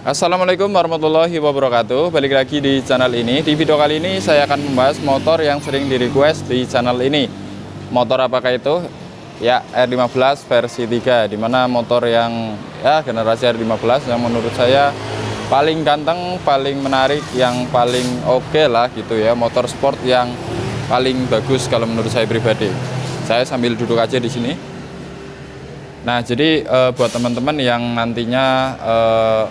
Assalamualaikum warahmatullahi wabarakatuh. Balik lagi di channel ini. Di video kali ini saya akan membahas motor yang sering di request di channel ini. Motor apakah itu? Ya, R15 versi 3, dimana motor yang generasi R15 yang menurut saya paling ganteng, paling menarik, yang paling oke lah gitu ya. Motor sport yang paling bagus kalau menurut saya pribadi. Saya sambil duduk aja di sini. Nah, jadi buat teman-teman yang nantinya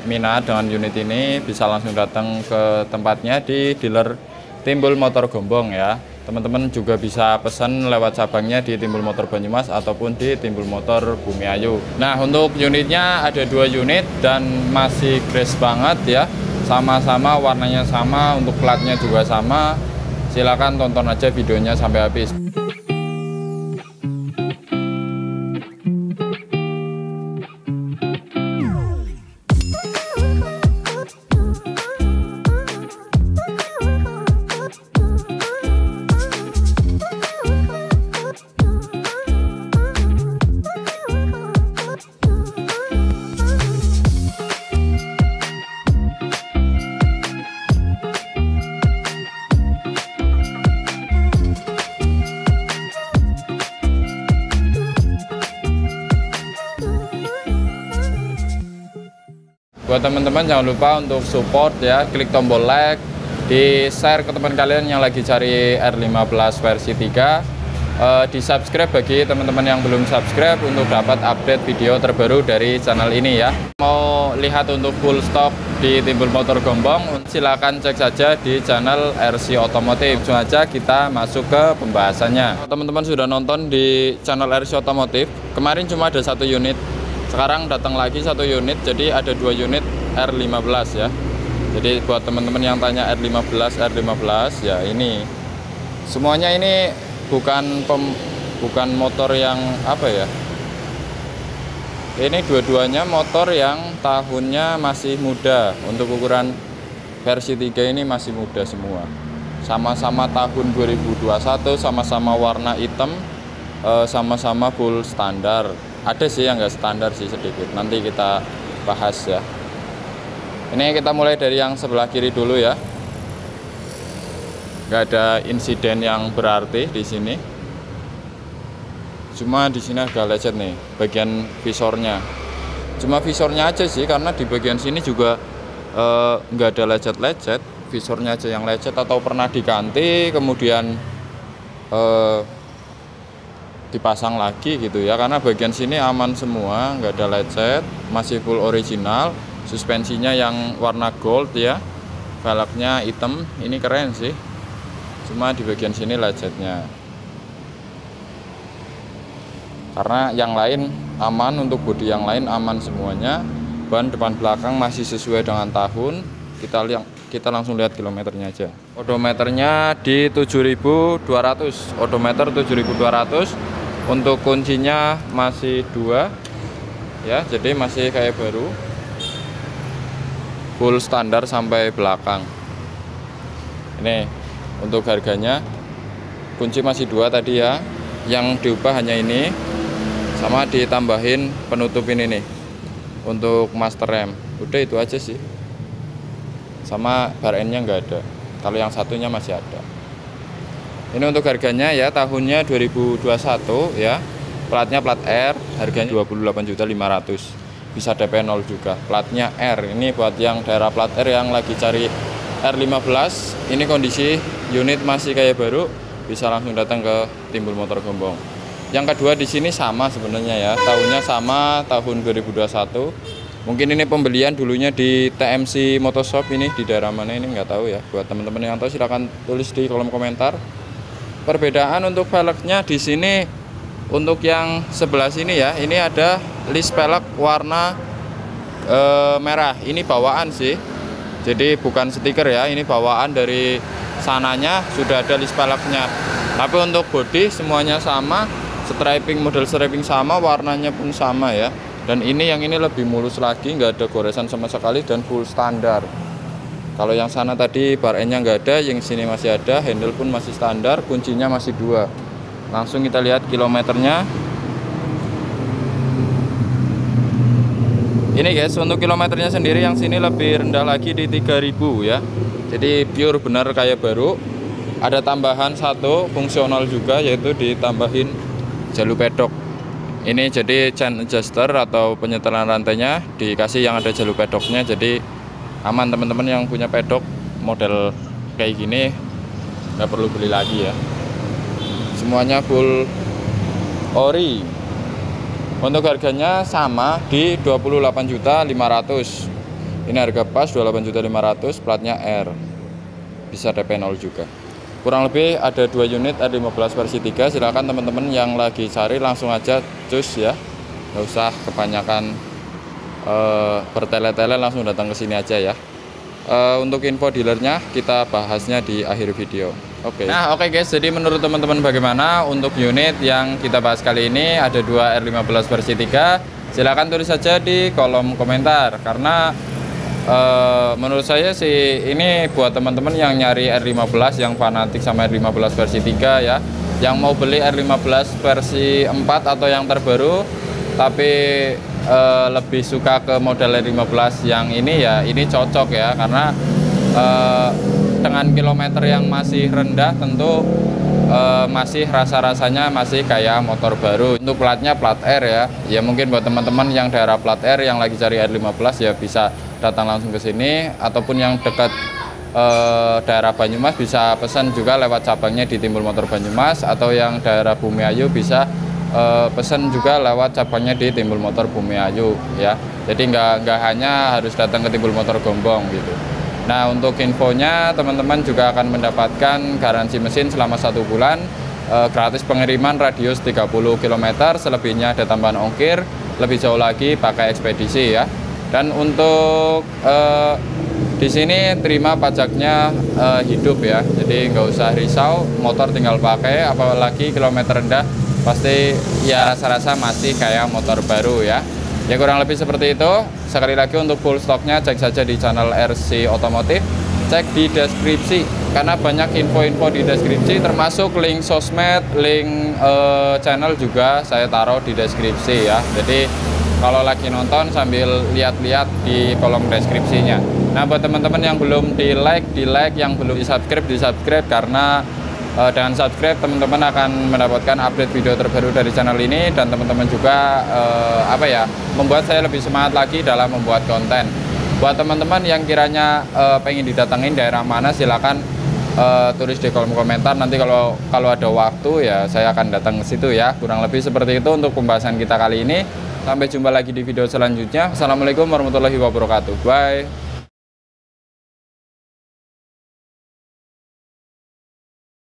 minat dengan unit ini bisa langsung datang ke tempatnya di dealer Timbul Motor Gombong ya. Teman-teman juga bisa pesan lewat cabangnya di Timbul Motor Banyumas ataupun di Timbul Motor Bumiayu. Nah, untuk unitnya ada 2 unit dan masih fresh banget ya. Sama-sama warnanya sama, untuk platnya juga sama. Silakan tonton aja videonya sampai habis. Buat teman-teman jangan lupa untuk support ya, klik tombol like, di share ke teman kalian yang lagi cari R15 versi 3, di subscribe bagi teman-teman yang belum subscribe untuk dapat update video terbaru dari channel ini ya. Mau lihat untuk full stock di Timbul Motor Gombong, silahkan cek saja di channel RC Otomotif. Langsung aja kita masuk ke pembahasannya. Teman-teman sudah nonton di channel RC Otomotif, kemarin cuma ada 1 unit. Sekarang datang lagi 1 unit, jadi ada 2 unit R15 ya. Jadi buat teman-teman yang tanya R15 ya, ini semuanya ini bukan motor yang apa ya. Ini dua-duanya motor yang tahunnya masih muda. Untuk ukuran versi 3 ini masih muda semua. Sama-sama tahun 2021, sama-sama warna hitam, sama-sama full standar. Ada sih yang nggak standar sih sedikit, nanti kita bahas ya. Ini kita mulai dari yang sebelah kiri dulu ya. Nggak ada insiden yang berarti di sini. Cuma di sini agak lecet nih bagian visornya. Cuma visornya aja sih, karena di bagian sini juga nggak ada lecet-lecet. Visornya aja yang lecet atau pernah diganti kemudian dipasang lagi gitu ya, karena bagian sini aman semua, nggak ada lecet, masih full original. Suspensinya yang warna gold ya, velgnya hitam, ini keren sih. Cuma di bagian sini lecetnya, karena yang lain aman, untuk bodi yang lain aman semuanya. Ban depan belakang masih sesuai dengan tahun. Kita langsung lihat kilometernya aja. Odometernya di 7.200, odometer 7.200. Untuk kuncinya masih 2 ya, jadi masih kayak baru, full standar sampai belakang. Ini untuk harganya, kunci masih 2 tadi ya, yang diubah hanya ini, sama ditambahin penutup ini nih untuk master rem. Udah itu aja sih, sama bar N nya nggak ada, kalau yang satunya masih ada. Ini untuk harganya ya, tahunnya 2021 ya, platnya plat R, harganya 28.500.000. Bisa DP 0 juga, platnya R. Ini buat yang daerah plat R yang lagi cari R15, ini kondisi unit masih kayak baru, bisa langsung datang ke Timbul Motor Gombong. Yang kedua di sini sama sebenarnya ya, tahunnya sama, tahun 2021. Mungkin ini pembelian dulunya di TMC Motorshop, ini di daerah mana ini nggak tahu ya. Buat teman-teman yang tahu silahkan tulis di kolom komentar. Perbedaan untuk velgnya di sini, untuk yang sebelah sini ya, ini ada list velg warna merah. Ini bawaan sih, jadi bukan stiker ya, ini bawaan dari sananya sudah ada list velgnya. Tapi untuk bodi semuanya sama, model striping sama, warnanya pun sama ya. Dan yang ini lebih mulus lagi, nggak ada goresan sama sekali dan full standar. Kalau yang sana tadi bar N-nya nggak ada, yang sini masih ada, handle pun masih standar, kuncinya masih 2. Langsung kita lihat kilometernya. Ini guys, untuk kilometernya sendiri yang sini lebih rendah lagi di 3000 ya. Jadi pure benar kayak baru. Ada tambahan satu fungsional juga, yaitu ditambahin jalur pedok. Ini jadi chain adjuster atau penyetelan rantainya dikasih yang ada jalur pedoknya. Jadi aman teman-teman yang punya pedok model kayak gini, nggak perlu beli lagi ya. Semuanya full ori. Untuk harganya sama di 28.500.000. Ini harga pas 28.500.000, platnya R. Bisa DP 0 juga. Kurang lebih ada 2 unit R15 versi 3. Silahkan teman-teman yang lagi cari langsung aja cus ya. Nggak usah kebanyakan bertele-tele, langsung datang ke sini aja ya. Untuk info dealernya kita bahasnya di akhir video. Nah oke guys, jadi menurut teman-teman bagaimana untuk unit yang kita bahas kali ini? Ada 2 R15 versi 3. Silahkan tulis saja di kolom komentar, karena menurut saya sih ini buat teman-teman yang nyari R15, yang fanatik sama R15 versi 3 ya, yang mau beli R15 versi 4 atau yang terbaru tapi lebih suka ke model R15 yang ini ya, ini cocok ya, karena dengan kilometer yang masih rendah tentu masih rasa-rasanya masih kayak motor baru. Untuk platnya plat R ya. Ya mungkin buat teman-teman yang daerah plat R yang lagi cari R15 ya bisa datang langsung ke sini, ataupun yang dekat daerah Banyumas bisa pesan juga lewat cabangnya di Timbul Motor Banyumas, atau yang daerah Bumiayu bisa pesan juga lewat cabangnya di Timbul Motor Bumiayu ya. Jadi nggak hanya harus datang ke Timbul Motor Gombong gitu. Nah untuk infonya teman-teman juga akan mendapatkan garansi mesin selama 1 bulan, gratis pengiriman radius 30 km, selebihnya ada tambahan ongkir, lebih jauh lagi pakai ekspedisi ya. Dan untuk di sini terima pajaknya hidup ya, jadi nggak usah risau, motor tinggal pakai, apalagi kilometer rendah pasti ya rasa-rasa masih kayak motor baru ya. Ya kurang lebih seperti itu. Sekali lagi untuk full stoknya cek saja di channel RC Otomotif, cek di deskripsi karena banyak info-info di deskripsi, termasuk link sosmed, link channel juga saya taruh di deskripsi ya. Jadi kalau lagi nonton sambil lihat-lihat di kolom deskripsinya. Nah buat teman-teman yang belum di like, yang belum di subscribe, karena dengan subscribe teman-teman akan mendapatkan update video terbaru dari channel ini, dan teman-teman juga membuat saya lebih semangat lagi dalam membuat konten. Buat teman-teman yang kiranya pengen didatangin daerah mana, silakan tulis di kolom komentar. Nanti kalau ada waktu ya saya akan datang ke situ ya. Kurang lebih seperti itu untuk pembahasan kita kali ini. Sampai jumpa lagi di video selanjutnya. Assalamualaikum warahmatullahi wabarakatuh. Bye.